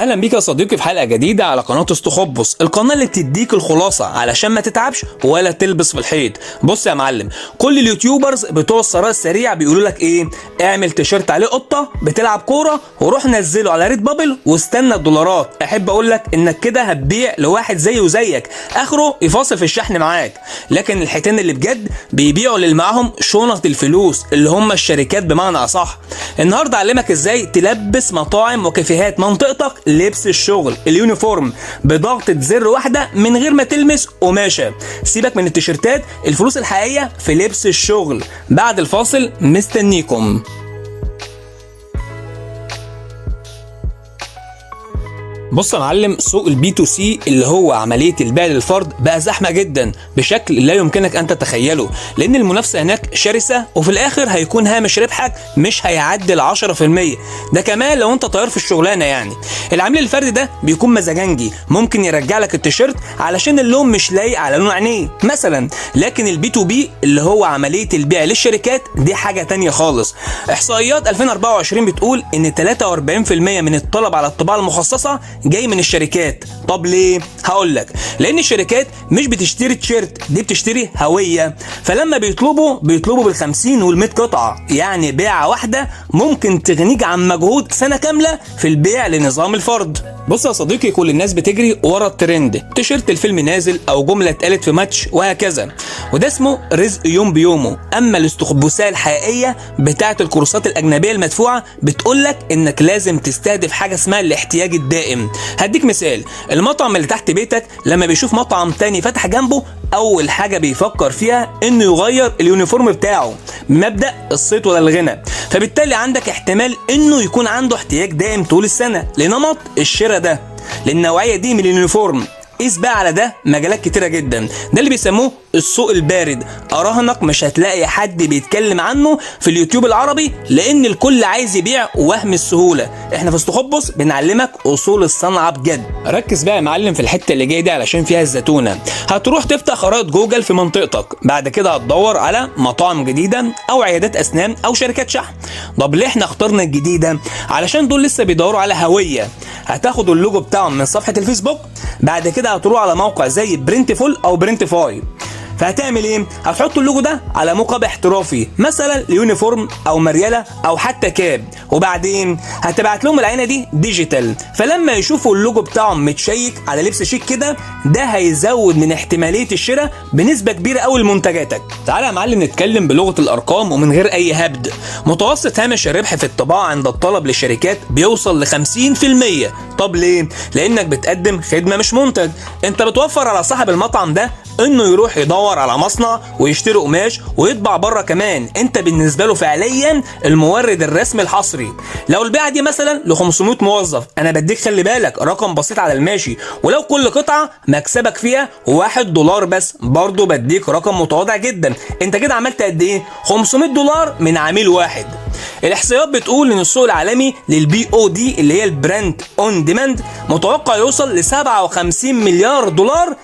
اهلا بيك يا صديقي في حلقه جديده على قناه استخبص، القناه اللي بتديك الخلاصه علشان ما تتعبش ولا تلبس في الحيط. بص يا معلم، كل اليوتيوبرز بتوع الثراء السريع بيقولوا لك ايه؟ اعمل تيشيرت عليه قطه بتلعب كوره وروح نزله على ريد بابل واستنى الدولارات. احب اقول لك انك كده هتبيع لواحد زيه وزيك اخره يفاصل في الشحن معاك، لكن الحيتان اللي بجد بيبيعوا اللي معاهم شنط الفلوس اللي هم الشركات بمعنى اصح. النهارده اعلمك ازاي تلبس مطاعم وكافيهات منطقتك لبس الشغل اليونيفورم بضغطة زر واحدة من غير ما تلمس قماشة. سيبك من التيشيرتات، الفلوس الحقيقية في لبس الشغل. بعد الفاصل مستنيكم. بص يا معلم، سوق البي تو سي اللي هو عمليه البيع للفرد بقى زحمه جدا بشكل لا يمكنك ان تتخيله، لان المنافسه هناك شرسه وفي الاخر هيكون هامش ربحك مش هيعدي ال 10%، ده كمان لو انت طيار في الشغلانه. يعني العميل الفردي ده بيكون مزاجنجي، ممكن يرجع لك التيشيرت علشان اللون مش لايق على لون عينيه مثلا، لكن البي تو بي اللي هو عمليه البيع للشركات دي حاجه تانية خالص. احصائيات 2024 بتقول ان 43% من الطلب على الطباعه المخصصه جاي من الشركات. طب ليه؟ هقول لك، لان الشركات مش بتشتري تيشيرت، دي بتشتري هويه، فلما بيطلبوا بال50 وال100 قطعه، يعني بيعه واحده ممكن تغنيك عن مجهود سنه كامله في البيع لنظام الفرد. بص يا صديقي، كل الناس بتجري ورا الترند، تيشيرت الفيلم نازل او جمله اتقالت في ماتش وهكذا، وده اسمه رزق يوم بيومه. اما الاستخبصيه الحقيقيه بتاعه الكورسات الاجنبيه المدفوعه بتقول لك انك لازم تستهدف حاجه اسمها الاحتياج الدائم. هديك مثال، المطعم اللي تحت بيتك لما بيشوف مطعم تاني فتح جنبه اول حاجه بيفكر فيها انه يغير اليونيفورم بتاعه بمبدا الصيت ولا الغنى، فبالتالي عندك احتمال انه يكون عنده احتياج دائم طول السنه لنمط الشراء ده، للنوعيه دي من اليونيفورم. قيس بقى على ده مجالات كتيره جدا، ده اللي بيسموه السوق البارد. اراهنك مش هتلاقي حد بيتكلم عنه في اليوتيوب العربي، لان الكل عايز يبيع وهم السهوله. احنا في استخبص بنعلمك اصول الصنعه بجد. ركز بقى يا معلم في الحته اللي جايه دي علشان فيها الزتونه. هتروح تفتح خرائط جوجل في منطقتك، بعد كده هتدور على مطاعم جديده او عيادات اسنان او شركات شحن. طب ليه احنا اخترنا الجديده؟ علشان دول لسه بيدوروا على هويه. هتاخد اللوجو بتاعهم من صفحه الفيسبوك، بعد كده هتروح على موقع زي برنتفول او برنتفاي، فهتعمل ايه؟ هتحط اللوجو ده على موقع احترافي مثلا ليونيفورم او مرياله او حتى كاب، وبعدين هتبعت لهم العينه دي ديجيتال، فلما يشوفوا اللوجو بتاعهم متشيك على لبس شيك كده، ده هيزود من احتماليه الشراء بنسبه كبيره قوي لمنتجاتك. تعالى يا معلم نتكلم بلغه الارقام ومن غير اي هبد. متوسط هامش الربح في الطباعه عند الطلب للشركات بيوصل ل 50%. طب ليه؟ لانك بتقدم خدمه مش منتج. انت بتوفر على صاحب المطعم ده انه يروح يدور على مصنع ويشتري قماش ويطبع بره كمان، انت بالنسبه له فعليا المورد الرسمي الحصري. لو البيعه دي مثلا ل 500 موظف، انا بديك خلي بالك رقم بسيط على الماشي، ولو كل قطعه مكسبك فيها $1 بس، برضه بديك رقم متواضع جدا. انت كده عملت قد ايه؟ $500 من عميل واحد. الاحصائيات بتقول ان السوق العالمي للبي او دي اللي هي البراند اون ديماند متوقع يوصل ل $57 مليار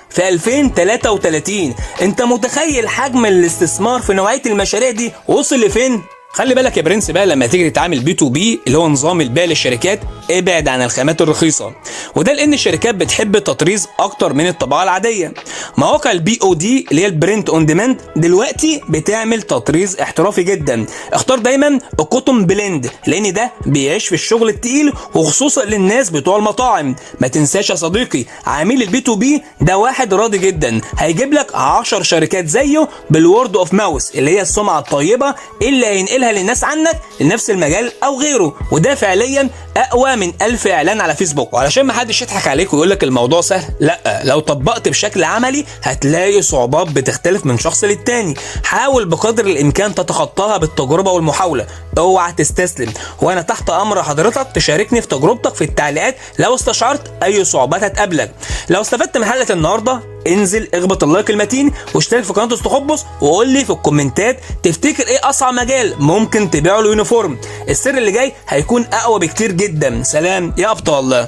في 2033. انت متخيل حجم الاستثمار في نوعيه المشاريع دي وصل لفين؟ خلي بالك يا برنس بقى، لما تيجي تتعامل بي تو بي اللي هو نظام البيع للشركات، ابعد عن الخامات الرخيصه، وده لان الشركات بتحب التطريز اكتر من الطباعه العاديه. مواقع البي او دي اللي هي البرنت اون ديماند دلوقتي بتعمل تطريز احترافي جدا. اختار دايما الكوتون بلند، لان ده بيعيش في الشغل التقيل وخصوصا للناس بتوع المطاعم. ما تنساش يا صديقي، عميل البي تو بي ده واحد راضي جدا هيجيب لك 10 شركات زيه بالورد اوف ماوس اللي هي السمعه الطيبه اللي هينقلها للناس عنك لنفس المجال او غيره، وده فعليا اقوى من 1000 اعلان على فيسبوك. وعلشان ما حدش يضحك عليك ويقول لك الموضوع سهل، لا، لو طبقت بشكل عملي هتلاقي صعوبات بتختلف من شخص للتاني. حاول بقدر الامكان تتخطاها بالتجربه والمحاوله، اوعى تستسلم، وانا تحت امر حضرتك تشاركني في تجربتك في التعليقات لو استشعرت اي صعوبات هتقابلك. لو استفدت من حلقه النهارده انزل اخبط اللايك المتين واشترك في قناه استخبص، وقول لي في الكومنتات تفتكر ايه اصعب مجال ممكن تبيعه اليونيفورم. السر اللي جاي هيكون اقوى بكتير جدا. سلام يا ابطال.